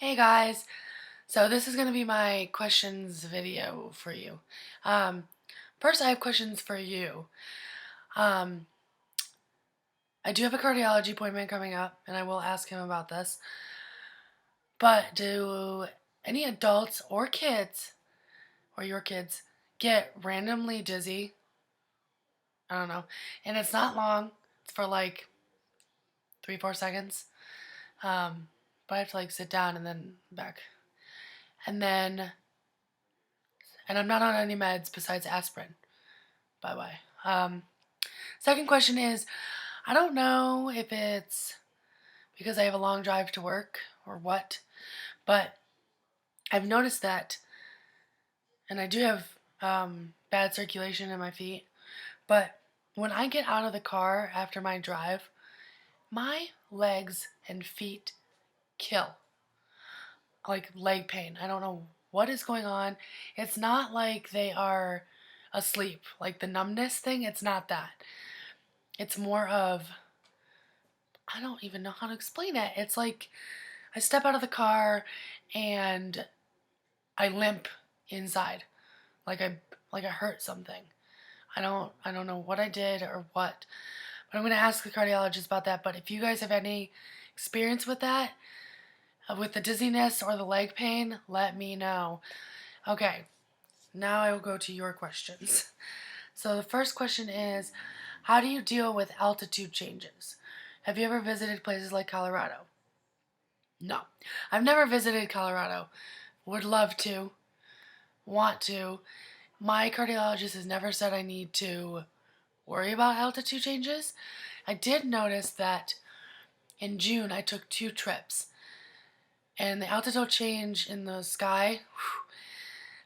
Hey guys, so this is going to be my questions video for you. Um, First I have questions for you. Um, I do have a cardiology appointment coming up and I will ask him about this. But do any adults or kids, or your kids, get randomly dizzy? I don't know. And it's not long. It's for like 3-4 seconds. But I have to like sit down and then back. And then, and I'm not on any meds besides aspirin. Bye bye. Second question is, I don't know if it's because I have a long drive to work or what, but I've noticed that, and I do have bad circulation in my feet, but when I get out of the car after my drive, my legs and feet kill. Like leg pain. I don't know what is going on. It's not like they are asleep, like the numbness thing, it's not that. It's more of, I don't even know how to explain it. It's like I step out of the car and I limp inside, like I hurt something. I don't know what I did or what, but I'm gonna ask the cardiologist about that. But if you guys have any experience with that, with the dizziness or the leg pain, let me know. Okay, now I will go to your questions. So the first question is, how do you deal with altitude changes? Have you ever visited places like Colorado? No, I've never visited Colorado. Would love to, want to. My cardiologist has never said I need to worry about altitude changes. I did notice that in June I took 2 trips, and the altitude change in the sky,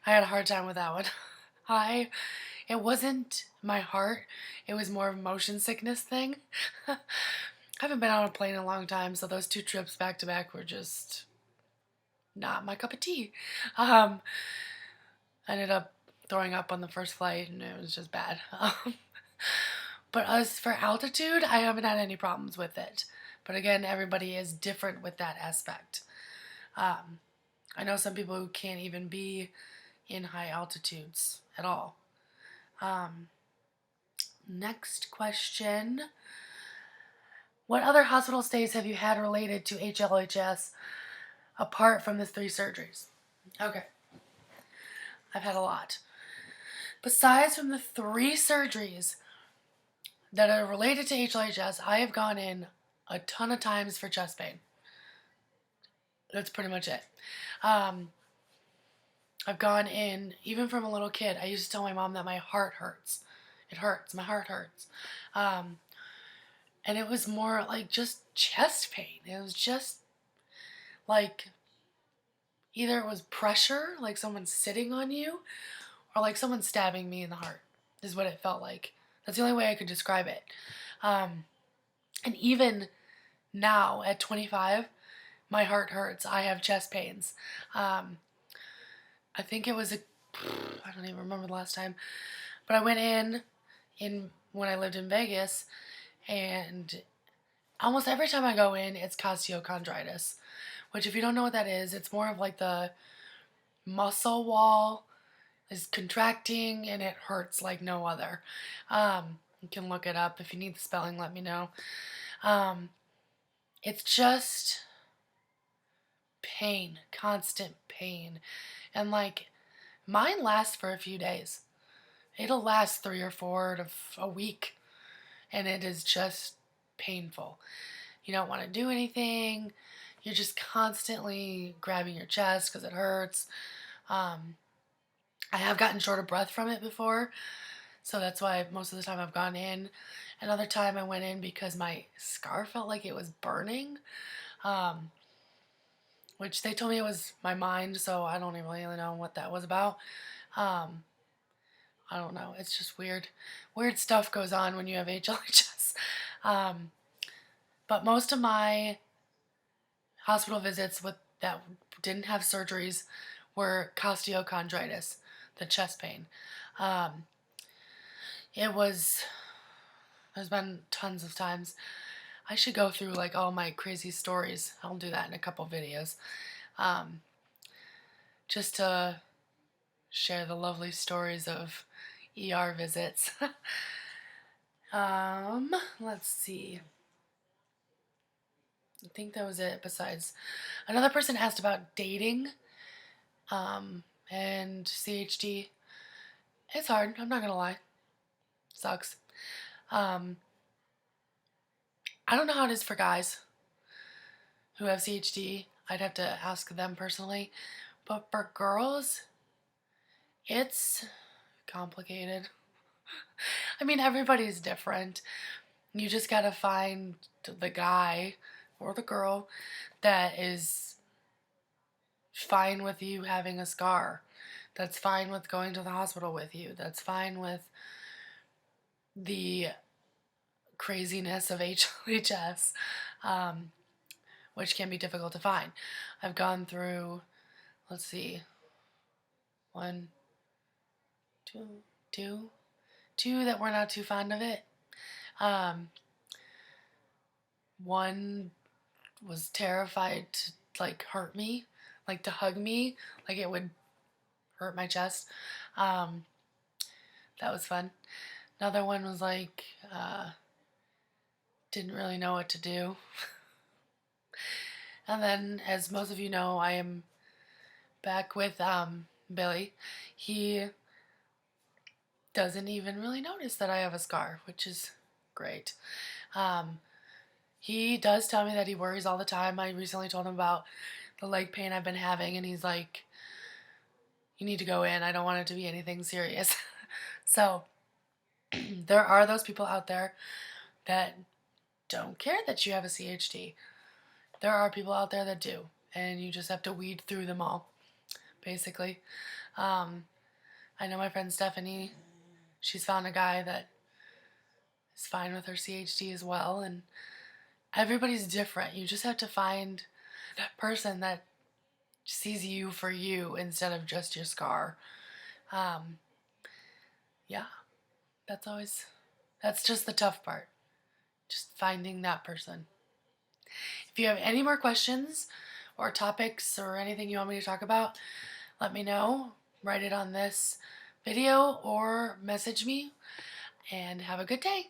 I had a hard time with that one. I It wasn't my heart, it was more of a motion sickness thing. I haven't been on a plane in a long time, so those 2 trips back to back were just not my cup of tea. Um, I ended up throwing up on the first flight and it was just bad. But as for altitude, I haven't had any problems with it. But again, everybody is different with that aspect. Um, I know some people who can't even be in high altitudes at all. Um, Next question. What other hospital stays have you had related to HLHS apart from the 3 surgeries? Okay, I've had a lot. Besides from the 3 surgeries that are related to HLHS, I have gone in a ton of times for chest pain. That's pretty much it. Um, I've gone in, even from a little kid, I used to tell my mom that my heart hurts. It hurts. My heart hurts. Um, and it was more like just chest pain. It was just like either it was pressure, like someone sitting on you, or like someone stabbing me in the heart, is what it felt like. That's the only way I could describe it. Um, and even now at 25, my heart hurts. I have chest pains. I think it was I don't even remember the last time, but I went in when I lived in Vegas, and almost every time I go in, it's costochondritis, which if you don't know what that is, it's more of like the muscle wall is contracting and it hurts like no other. You can look it up. If you need the spelling, let me know. It's just pain, constant pain. And like mine lasts for a few days. It'll last 3 or 4 to a week, and it is just painful. You don't want to do anything. You're just constantly grabbing your chest because it hurts. I have gotten short of breath from it before, so that's why most of the time I've gone in. Another time I went in because my scar felt like it was burning, um, which they told me it was my mind, so I don't even really know what that was about. Um, I don't know. It's just weird. Weird stuff goes on when you have HLHS. Um, but most of my hospital visits with that didn't have surgeries were costochondritis, the chest pain. Um, it was. There's been tons of times. I should go through like all my crazy stories. I'll do that in a couple videos. um, just to share the lovely stories of ER visits. Let's see. I think that was it. Besides, another person asked about dating, and CHD. It's hard. I'm not gonna lie. Sucks. Um, I don't know how it is for guys who have CHD. I'd have to ask them personally. But for girls, it's complicated. I mean, everybody's different. You just gotta find the guy or the girl that is fine with you having a scar, that's fine with going to the hospital with you, that's fine with the craziness of HLHS, which can be difficult to find. I've gone through, let's see, one, two that were not too fond of it. One was terrified to like hurt me, like to hug me, like it would hurt my chest. That was fun. Another one was like, didn't really know what to do. And then, as most of you know, I am back with Billy. He doesn't even really notice that I have a scar, which is great. He does tell me that he worries all the time. I recently told him about the leg pain I've been having, and he's like, you need to go in. I don't want it to be anything serious. So there are those people out there that don't care that you have a CHD. There are people out there that do, and you just have to weed through them all, basically. I know my friend Stephanie, she's found a guy that is fine with her CHD as well, and everybody's different. You just have to find that person that sees you for you instead of just your scar. Yeah, that's just the tough part. Just finding that person. If you have any more questions or topics or anything you want me to talk about, let me know. Write it on this video or message me, and have a good day.